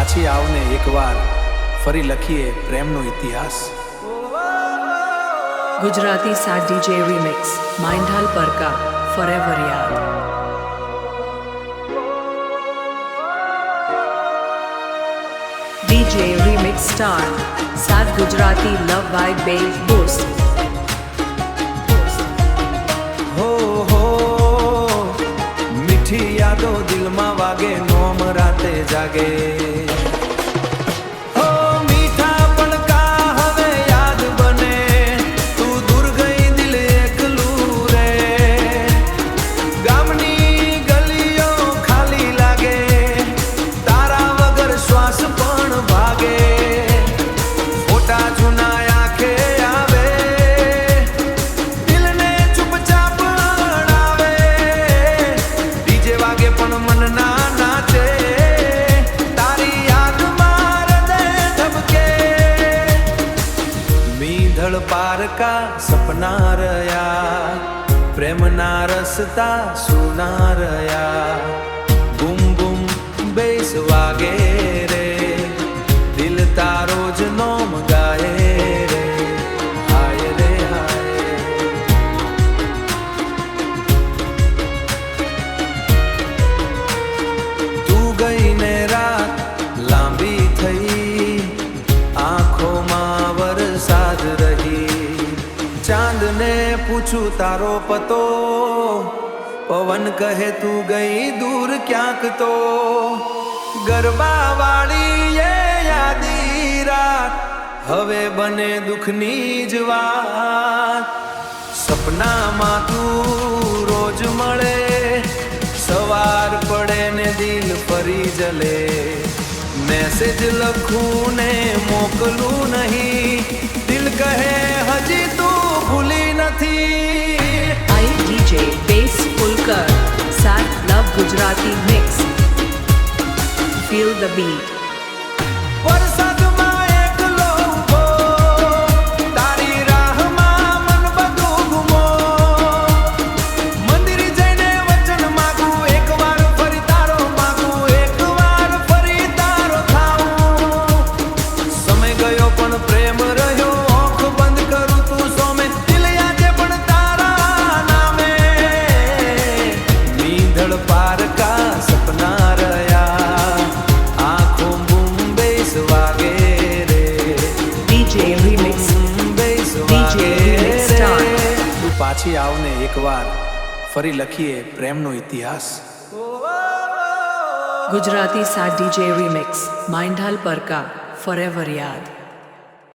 પાછી આવને એકવાર ફરી લખીએ પ્રેમનો ઇતિહાસ. Gujarati સાડ DJ Remix Mandal પરકા forever યાદ. DJ Remix Star સાદ ગુજરાતી લવ વાઇબ બેઝ બૂસ્ટ. હો હો મીઠી યાદો દિલમાં વાગે નોમ રાતે જાગે. પારકા સપના રહ્યા પ્રેમના રસતા સુના રહ્યા. બૂમ બૂમ બેસ વાગે રે દિલ તારો જ નોમ ગાય રે. હાય રે હાય તું ગઈ ને રાત લાંબી થઈ આંખોમાં વરસાદ રહી. ચાંદ ને પૂછું તારો પતો પવન કહે તું ગઈ દૂર ક્યાંક તો. ગરબા વાળી એ યાદી રાત હવે બને દુઃખની જ વાત. સપનામાં તું રોજ મળે સવાર પડે ને દિલ ફરી જલે. મેસેજ લખું ને મોકલું નહીં દિલ કહે હજી તું ભૂલી નથી. I DJ Bass Fulkar સાદ love Gujarati mix. Feel the beat. વરસાદમાં એકલો ઊભો તારી રાહમાં મન બધું ગુમો. મંદિર જઈને વચન માગું એકવાર ફરી તારો માગું એકવાર ફરી તારો થાઉં. સમય ગયો પણ પ્રેમ રહ્યો આંખ બંધ કરું તું સોમે દિલ આજે પણ તારા નામે. નીંદળ પારકા સપના રહ્યા આંખો મુંબઈ વાગે રે. DJ Remix DJ Remix Star. તું પાછી આવને એકવાર ફરી લખીએ પ્રેમનો ઇતિહાસ. Gujarati સાડ DJ Remix Mandal પરકા forever યાદ.